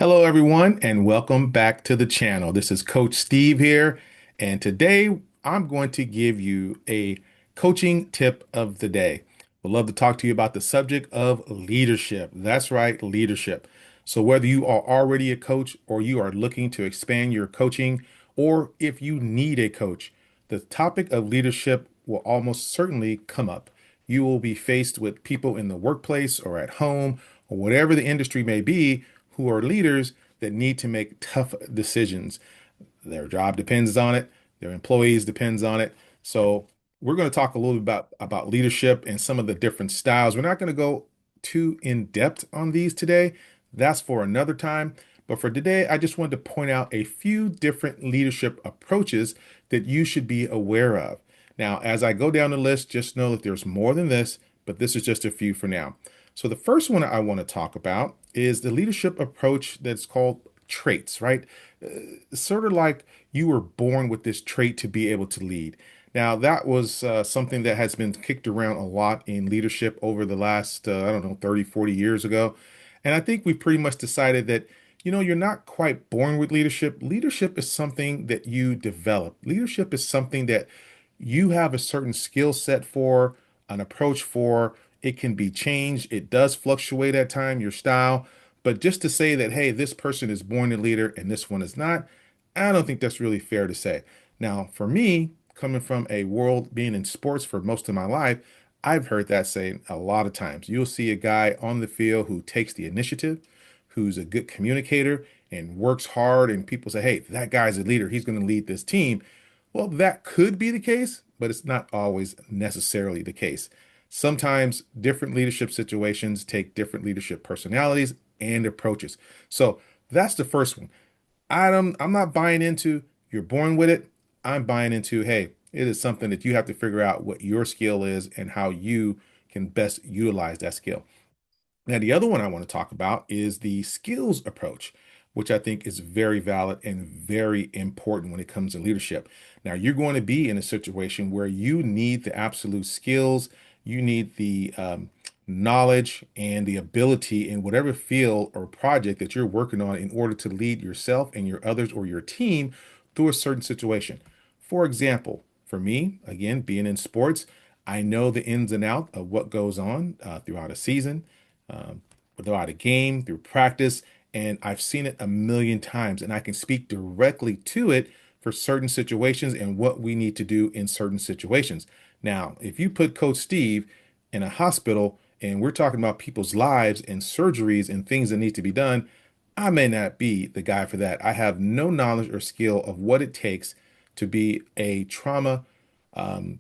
Hello, everyone, and welcome back to the channel. This is Coach Steve here, and today I'm going to give you a coaching tip of the day. Would love to talk to you about the subject of leadership. That's right, leadership. So, whether you are already a coach or you are looking to expand your coaching, or if you need a coach, the topic of leadership will almost certainly come up. You will be faced with people in the workplace or at home or whatever the industry may be who are leaders that need to make tough decisions. Their job depends on it, their employees depends on it. So we're going to talk a little bit about leadership and some of the different styles. We're not going to go too in depth on these today. That's for another time. But for today, I just wanted to point out a few different leadership approaches that you should be aware of. Now, as I go down the list, just know that there's more than this, but this is just a few for now. So the first one I want to talk about is the leadership approach that's called traits, right? Sort of like you were born with this trait to be able to lead. Now, that was something that has been kicked around a lot in leadership over the last, I don't know, 30, 40 years ago. And I think we pretty much decided that, you're not quite born with leadership. Leadership is something that you develop. Leadership is something that you have a certain skill set for, an approach for. It can be changed. It does fluctuate at time, your style. But just to say that, hey, this person is born a leader and this one is not, I don't think that's really fair to say. Now, for me, coming from a world being in sports for most of my life, I've heard that say a lot of times. You'll see a guy on the field who takes the initiative, who's a good communicator and works hard, and people say, hey, that guy's a leader. He's going to lead this team. Well, that could be the case, but it's not always necessarily the case. Sometimes different leadership situations take different leadership personalities and approaches. So that's the first one. I'm not buying into you're born with it. I'm buying into, hey, it is something that you have to figure out what your skill is and how you can best utilize that skill. Now, the other one I want to talk about is the skills approach, which I think is very valid and very important when it comes to leadership. Now, you're going to be in a situation where you need the absolute skills, you need the knowledge and the ability in whatever field or project that you're working on in order to lead yourself and your others or your team through a certain situation. For example, for me, again, being in sports, I know the ins and outs of what goes on throughout a season, um, throughout a game, through practice, and I've seen it a million times, and I can speak directly to it for certain situations and what we need to do in certain situations. Now, if you put Coach Steve in a hospital and we're talking about people's lives and surgeries and things that need to be done, I may not be the guy for that. I have no knowledge or skill of what it takes to be a trauma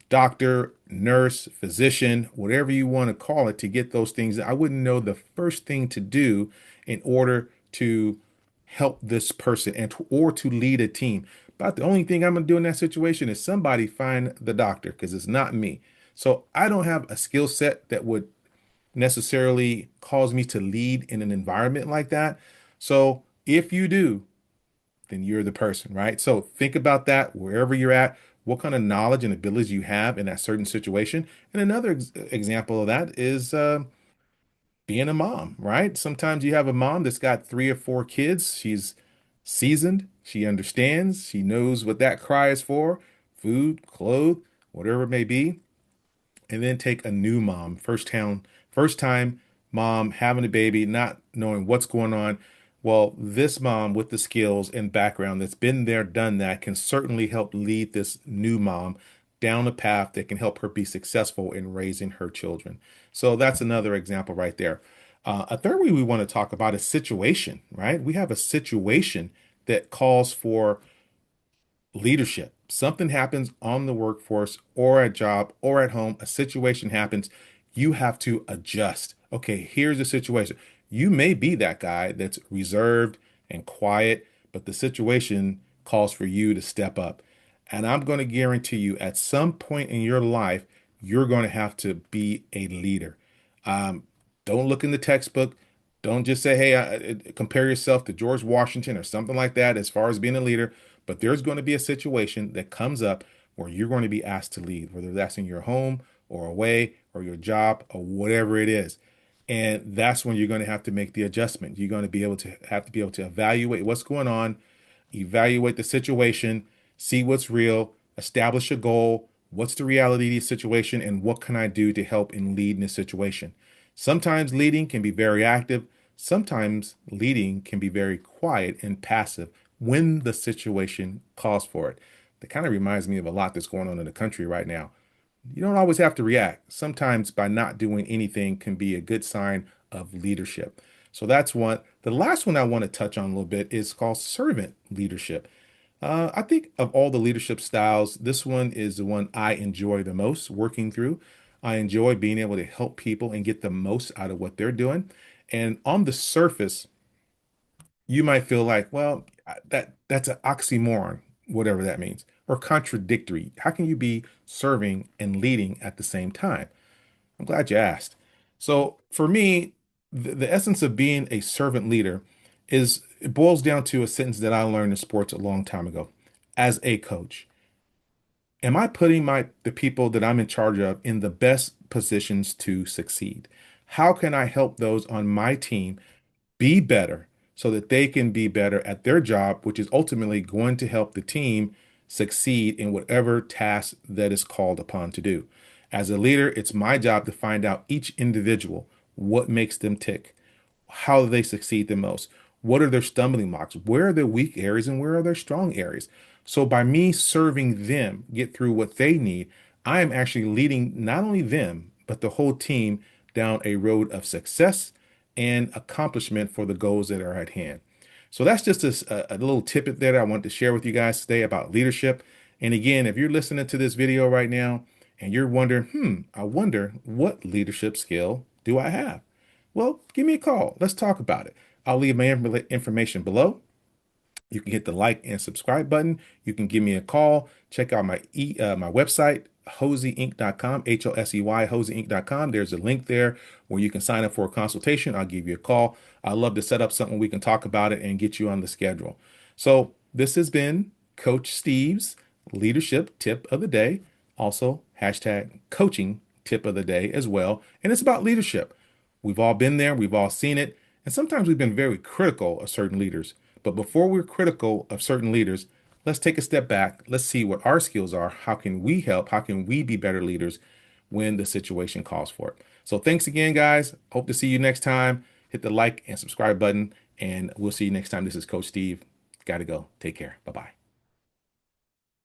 doctor, nurse, physician, whatever you want to call it, to get those things. I wouldn't know the first thing to do in order to help this person or to lead a team. But the only thing I'm gonna do in that situation is somebody find the doctor because it's not me. So I don't have a skill set that would necessarily cause me to lead in an environment like that. So if you do, then you're the person, right? So think about that wherever you're at, what kind of knowledge and abilities you have in that certain situation. And another example of that is being a mom, right? Sometimes you have a mom that's got three or four kids. She's seasoned, she understands, she knows what that cry is for, food, clothes, whatever it may be. And then take a new mom, first time mom having a baby, not knowing what's going on. Well, this mom with the skills and background that's been there, done that, can certainly help lead this new mom down a path that can help her be successful in raising her children. So that's another example right there. A third way we want to talk about is situation, right? We have a situation that calls for leadership. Something happens on the workforce or at job or at home, a situation happens, you have to adjust. Okay, here's the situation. You may be that guy that's reserved and quiet, but the situation calls for you to step up. And I'm going to guarantee you at some point in your life, you're going to have to be a leader. Um, don't look in the textbook. Don't just say, hey, compare yourself to George Washington or something like that as far as being a leader. But there's going to be a situation that comes up where you're going to be asked to lead, whether that's in your home or away or your job or whatever it is. And that's when you're going to have to make the adjustment. You're going to be able to evaluate what's going on, evaluate the situation, see what's real, establish a goal. What's the reality of the situation, and what can I do to help and lead in this situation? Sometimes leading can be very active. Sometimes leading can be very quiet and passive when the situation calls for it. That kind of reminds me of a lot that's going on in the country right now. You don't always have to react. Sometimes by not doing anything can be a good sign of leadership. So that's one. The last one I want to touch on a little bit is called servant leadership. I think of all the leadership styles, this one is the one I enjoy the most working through. I enjoy being able to help people and get the most out of what they're doing. And on the surface, you might feel like, well, that's an oxymoron, whatever that means, or contradictory. How can you be serving and leading at the same time? I'm glad you asked. So for me, the essence of being a servant leader is it boils down to a sentence that I learned in sports a long time ago. As a coach, am I putting the people that I'm in charge of in the best positions to succeed? How can I help those on my team be better so that they can be better at their job, which is ultimately going to help the team succeed in whatever task that is called upon to do. As a leader, it's my job to find out each individual what makes them tick, how do they succeed the most, what are their stumbling blocks, where are their weak areas, and where are their strong areas. So by me serving them get through what they need, I am actually leading not only them, but the whole team down a road of success and accomplishment for the goals that are at hand. So that's just a little tidbit that I wanted to share with you guys today about leadership. And again, if you're listening to this video right now and you're wondering, I wonder what leadership skill do I have? Well, give me a call. Let's talk about it. I'll leave my information below. You can hit the like and subscribe button. You can give me a call. Check out my website, hoseyinc.com, HOSEY, hoseyinc.com. There's a link there where you can sign up for a consultation. I'll give you a call. I'd love to set up something we can talk about it and get you on the schedule. So this has been Coach Steve's leadership tip of the day. Also, hashtag coaching tip of the day as well. And it's about leadership. We've all been there. We've all seen it. And sometimes we've been very critical of certain leaders. But before we're critical of certain leaders, let's take a step back. Let's see what our skills are. How can we help? How can we be better leaders when the situation calls for it? So thanks again, guys. Hope to see you next time. Hit the like and subscribe button, and we'll see you next time. This is Coach Steve. Got to go. Take care. Bye-bye.